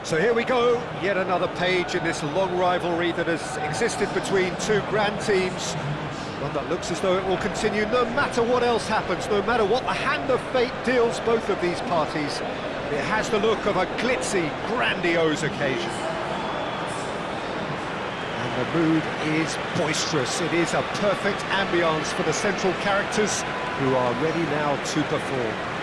So here we go, yet another page in this long rivalry that has existed between two grand teams. One that looks as though it will continue no matter what else happens, no matter what the hand of fate deals both of these parties. It has the look of a glitzy, grandiose occasion. And the mood is boisterous. It is a perfect ambience for the central characters who are ready now to perform.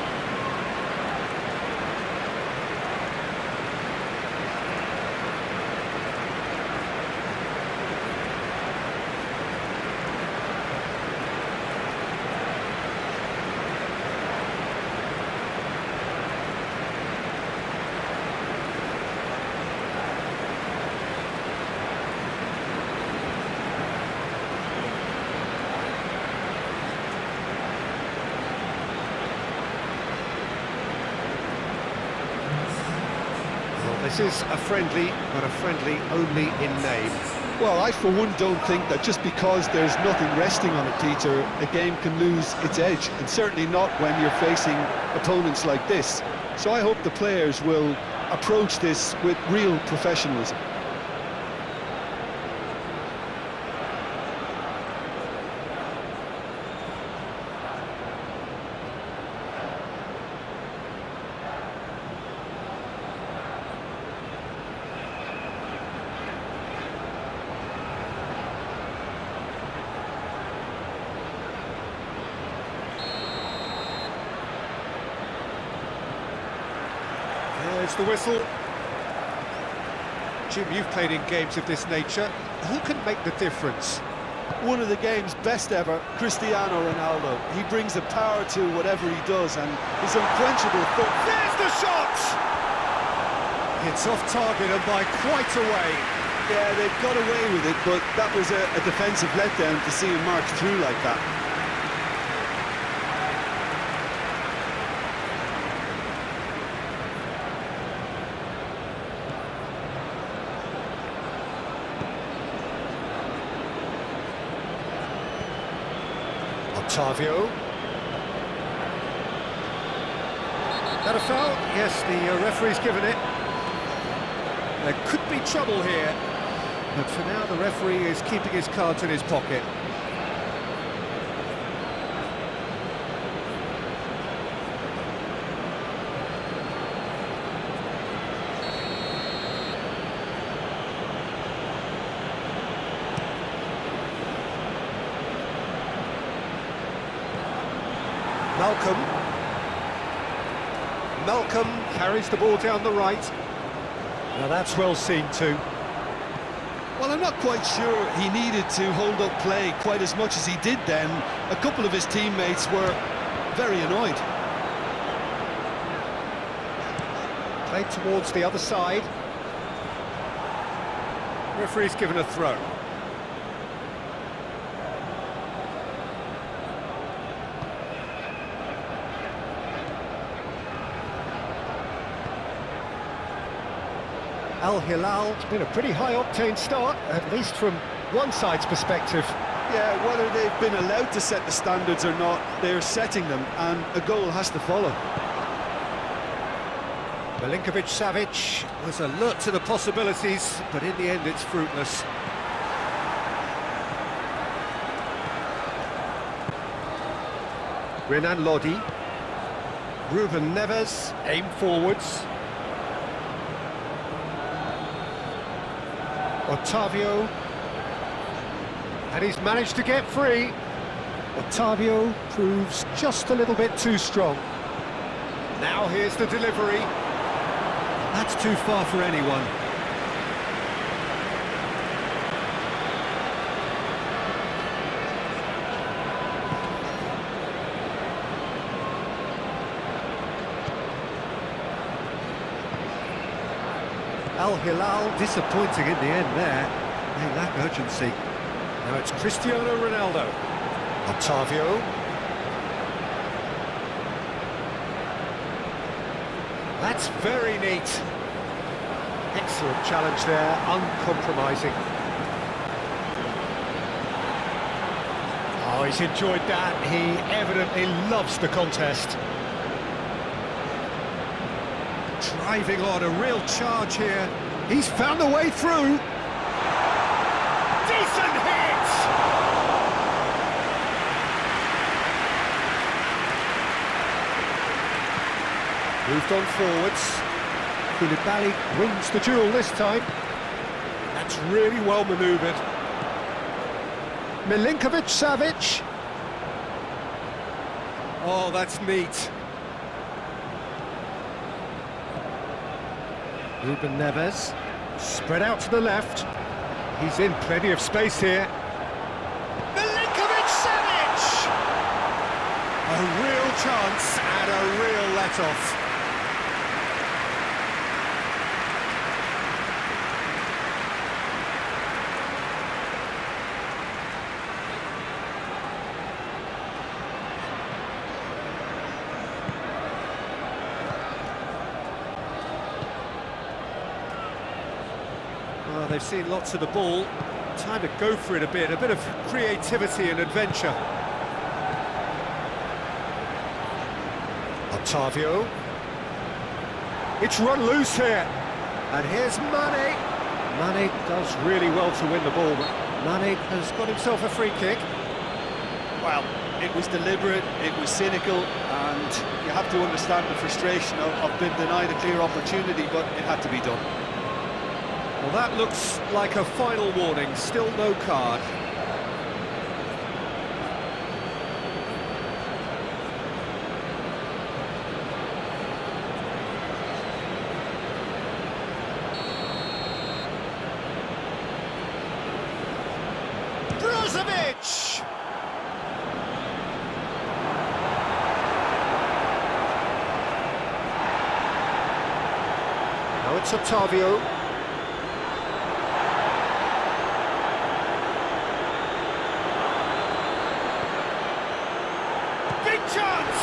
This is a friendly, but a friendly only in name. Well, I for one don't think that just because there's nothing resting on it, Peter, a game can lose its edge, and certainly not when you're facing opponents like this. So I hope the players will approach this with real professionalism. There's the whistle. Jim, you've played in games of this nature. Who can make the difference? One of the game's best ever, Cristiano Ronaldo. He brings the power to whatever he does, and his unquenchable foot. There's the shot! It's off target and by quite a way. Yeah, they've got away with it, but that was a defensive letdown to see him march through like that. Otavio. That a foul? Yes, the referee's given it. There could be trouble here, but for now the referee is keeping his cards in his pocket. Malcolm carries the ball down the right. Now that's well seen too. Well, I'm not quite sure he needed to hold up play quite as much as he did then. A couple of his teammates were very annoyed. Played towards the other side. Referee's given a throw. Al Hilal, it's been a pretty high-octane start, at least from one side's perspective. Yeah, whether they've been allowed to set the standards or not, they're setting them, and a goal has to follow. Milinkovic-Savic was alert to the possibilities, but in the end it's fruitless. Renan Lodi. Ruben Neves, aim forwards. Otavio, and he's managed to get free. Otavio proves just a little bit too strong. Now here's the delivery. That's too far for anyone. Al Hilal disappointing in the end there. They lack urgency. Now it's Cristiano Ronaldo. Otavio. That's very neat. Excellent challenge there, uncompromising. Oh, he's enjoyed that. He evidently loves the contest. Driving on, a real charge here. He's found a way through. Decent hit! Moved on forwards. Koulibaly wins the duel this time. That's really well manoeuvred. Milinkovic-Savic. Oh, that's neat. Ruben Neves, spread out to the left. He's in plenty of space here. Milinkovic-Savic! A real chance and a real let-off. Well, they've seen lots of the ball. Time to go for it a bit of creativity and adventure. Otavio. It's run loose here. And here's Mane. Mane does really well to win the ball, but Mane has got himself a free kick. Well, it was deliberate, it was cynical, and you have to understand the frustration of being denied a clear opportunity, but it had to be done. Well, that looks like a final warning, still no card. Brozovic! Now it's Otavio. Chance!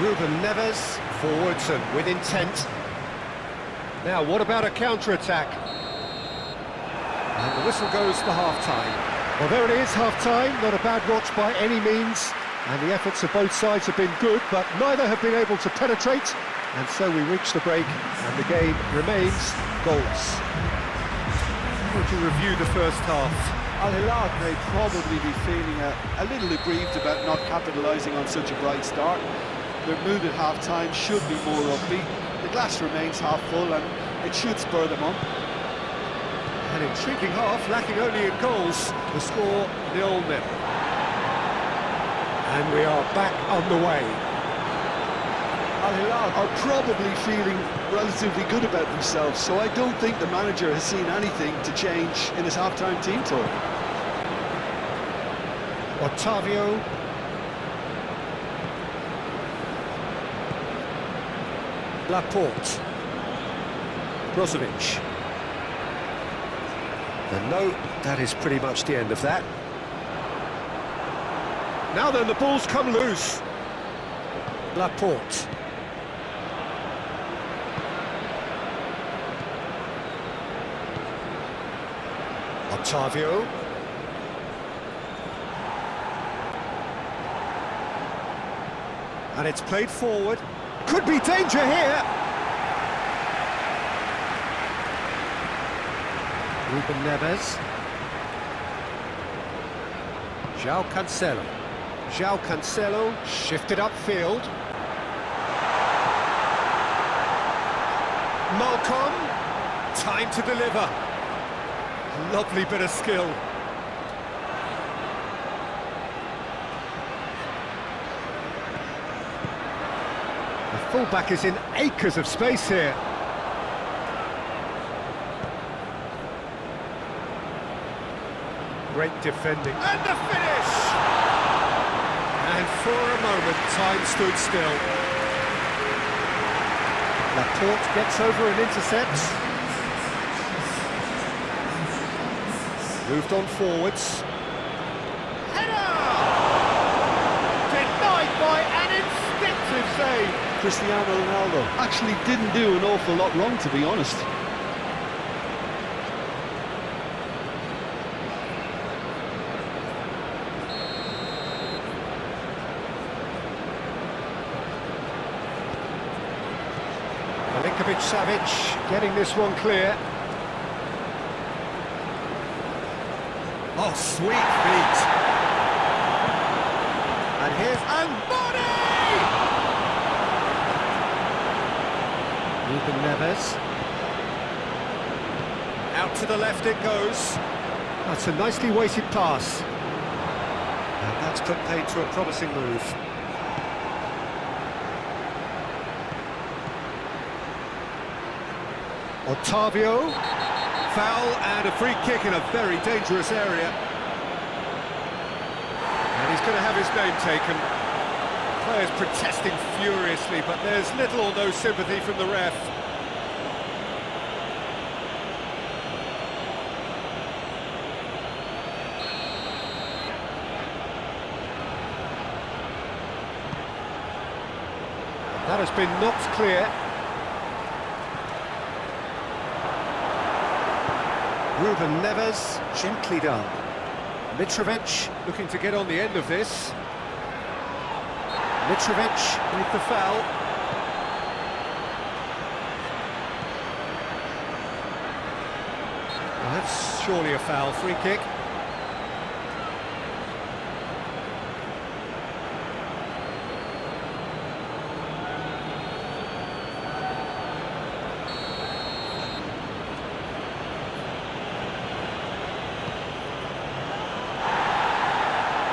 Ruben Neves, forwards and with intent. Now, what about a counter-attack? And the whistle goes for half-time. Well, there it is, half-time. Not a bad watch by any means. And the efforts of both sides have been good, but neither have been able to penetrate. And so we reach the break, and the game remains goals. Would you review the first half? Al Hilal may probably be feeling a little aggrieved about not capitalising on such a bright start. Their mood at half-time should be more upbeat. The glass remains half full and it should spur them on. An intriguing half, lacking only in goals. The score 0-0. And we are back on the way. Al Hilal are probably feeling relatively good about themselves, so I don't think the manager has seen anything to change in his half-time team talk. Otavio. Laporte. Brozovic. And no, that is pretty much the end of that. Now then, the ball's come loose. Laporte. Otavio. And it's played forward. Could be danger here. Ruben Neves. João Cancelo. João Cancelo shifted upfield. Malcolm. Time to deliver. Lovely bit of skill. The fullback is in acres of space here. Great defending. And the finish! And for a moment, time stood still. Laporte gets over and intercepts. Moved on forwards. Header! Denied by an instinctive save. Cristiano Ronaldo actually didn't do an awful lot wrong, to be honest. Milinkovic-Savic getting this one clear. Oh, sweet feet. And here's Body! Ruben Neves. Out to the left it goes. That's a nicely weighted pass. And that's put paid to a promising move. Otavio. Foul and a free kick in a very dangerous area. And he's going to have his name taken. Players protesting furiously, but there's little or no sympathy from the ref. That has been knocked clear. Ruben Neves, gently done. Mitrovic looking to get on the end of this. Mitrovic with the foul. Well, that's surely a foul, free kick.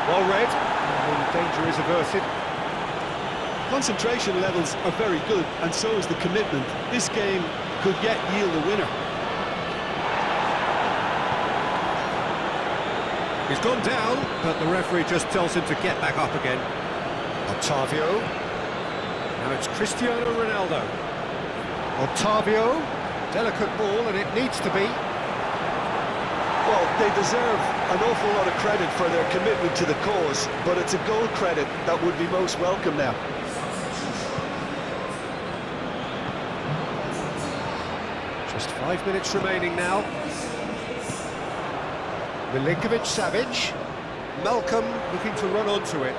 Well read, and danger is averted. Concentration levels are very good, and so is the commitment. This game could yet yield a winner. He's gone down, but the referee just tells him to get back up again. Otavio. Now it's Cristiano Ronaldo. Otavio. Delicate ball, and it needs to be. Well, they deserve an awful lot of credit for their commitment to the cause, but it's a goal credit that would be most welcome now. Just 5 minutes remaining now. Milinkovic-Savic. Malcolm looking to run onto it.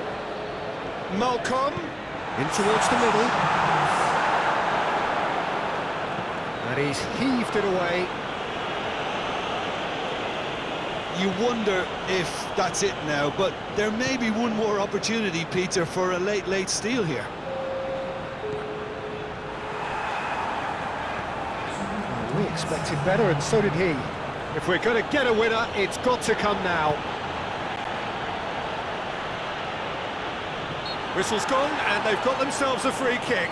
Malcolm in towards the middle. And he's heaved it away. You wonder if that's it now, but there may be one more opportunity, Peter, for a late steal here. We expected better, and so did he. If we're going to get a winner, it's got to come now. Whistle's gone, and they've got themselves a free kick.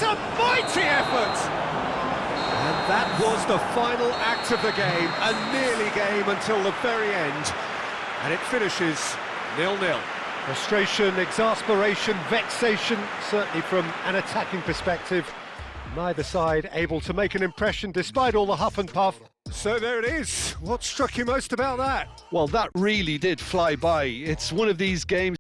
A mighty effort! And that was the final act of the game, a nearly game until the very end. And it finishes 0-0. Frustration, exasperation, vexation, certainly from an attacking perspective. Neither side able to make an impression despite all the huff and puff. So there it is. What struck you most about that? Well, that really did fly by. It's one of these games